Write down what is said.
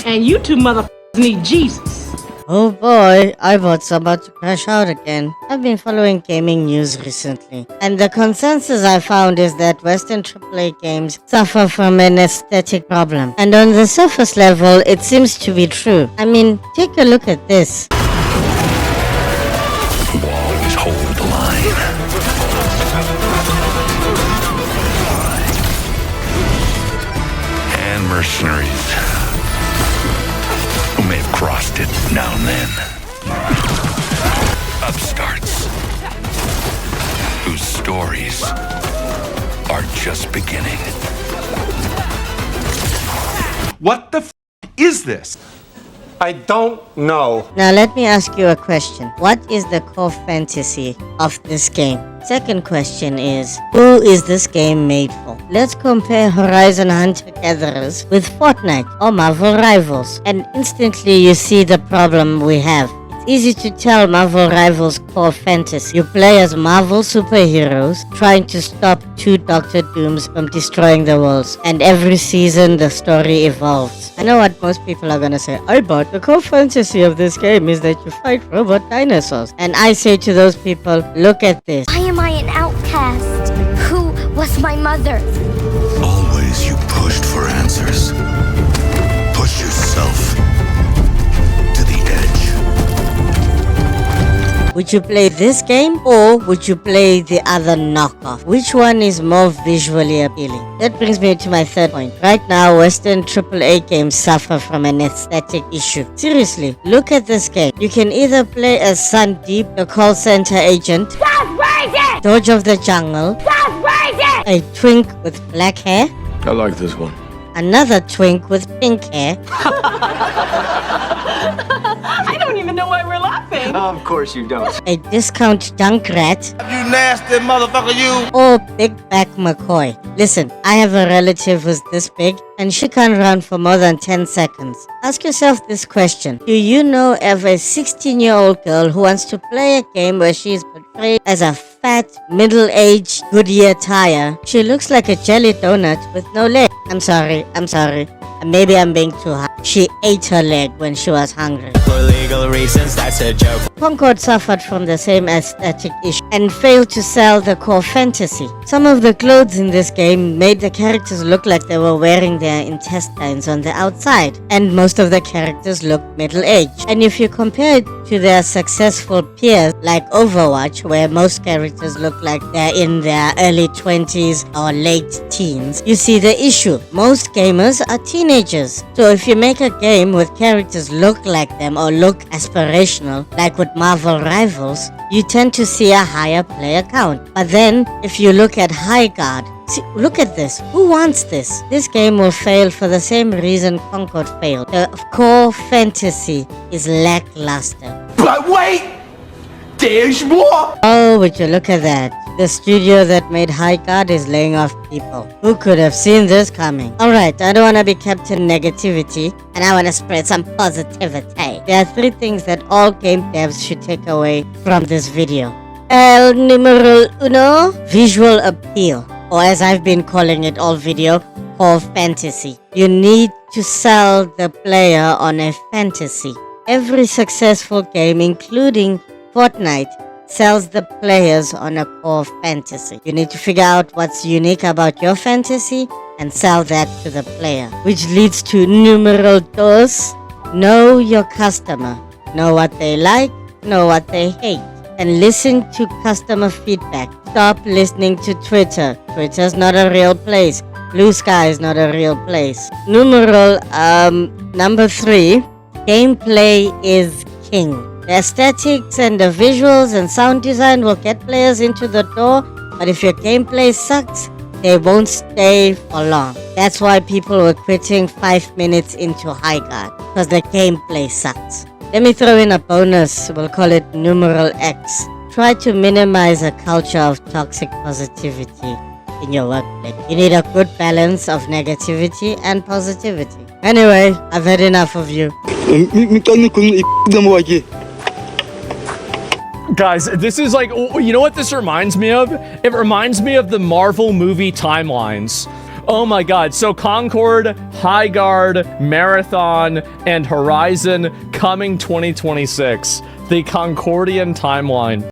And you two motherfuckers need Jesus. Oh boy, I bought about to crash out again. I've been following gaming news recently, and the consensus I found is that Western AAA games suffer from an aesthetic problem. And on the surface level, it seems to be true. I mean, take a look at this. Will always hold the line. And mercenaries who may have crossed it now and then. Upstarts whose stories are just beginning. What the f is this? I don't know. Now let me ask you a question. What is the core fantasy of this game? Second question is, who is this game made for? Let's compare Horizon Hunter-Gatherers with Fortnite or Marvel Rivals, and instantly you see the problem we have. It's easy to tell Marvel Rivals' core fantasy. You play as Marvel superheroes trying to stop two Doctor Dooms from destroying the worlds, and every season the story evolves. I know what most people are gonna say. But the core fantasy of this game is that you fight robot dinosaurs. And I say to those people, look at this. Why am I an outcast? Who was my mother? Always you pushed for answers. Push yourself to the edge. Would you play this game or would you play the other knockoff? Which one is more visually appealing? That brings me to my third point. Right now, Western AAA games suffer from an aesthetic issue. Seriously, look at this game. You can either play as Sandeep, the call center agent, Dodge of the Jungle, a twink with black hair, I like this one. another twink with pink hair, I don't even know why we're laughing. Of course you don't. a discount Junkrat, You nasty motherfucker, you! or Big Back McCoy. Listen, I have a relative who's this big and she can't run for more than 10 seconds. Ask yourself this question. Do you know of a 16-year-old girl who wants to play a game where she is portrayed as a fat, middle-aged Goodyear tire? She looks like a jelly donut with no leg. I'm sorry. Maybe I'm being too hard. She ate her leg when she was hungry. For legal reasons, that's a joke. Concord suffered from the same aesthetic issue and failed to sell the core fantasy. Some of the clothes in this game made the characters look like they were wearing their intestines on the outside, and most of the characters looked middle-aged. And if you compare it to their successful peers like Overwatch, where most characters look like they're in their early 20s or late teens, you see the issue. Most gamers are teenagers. So if you make a game with characters look like them or look aspirational, like with Marvel Rivals, you tend to see a higher player count. But then, if you look at High Guard, see, look at this. Who wants this? This game will fail for the same reason Concord failed. The core fantasy is lackluster. But wait! There's more! Oh, would you look at that? The studio that made High Guard is laying off people. Who could have seen this coming? Alright, I don't want to be kept in negativity, and I want to spread some positivity. There are 3 things that all game devs should take away from this video. El numero uno, visual appeal. Or as I've been calling it all video, core fantasy. You need to sell the player on a fantasy. Every successful game, including Fortnite, sells the players on a core fantasy. You need to figure out what's unique about your fantasy and sell that to the player. Which leads to numero dos, know your customer. Know what they like, know what they hate, and listen to customer feedback. Stop listening to Twitter. Twitter's not a real place. Blue Sky is not a real place. Number 3, gameplay is king. The aesthetics and the visuals and sound design will get players into the door, but if your gameplay sucks, they won't stay for long. That's why people were quitting 5 minutes into High Guard, because the gameplay sucks. Let me throw in a bonus, we'll call it numeral X. Try to minimize a culture of toxic positivity in your workplace. You need a good balance of negativity and positivity. Anyway, I've had enough of you. Guys, this is like, you know what this reminds me of? It reminds me of the Marvel movie timelines, Oh my god. So Concord, High Guard, Marathon, and Horizon coming 2026. The Concordian timeline.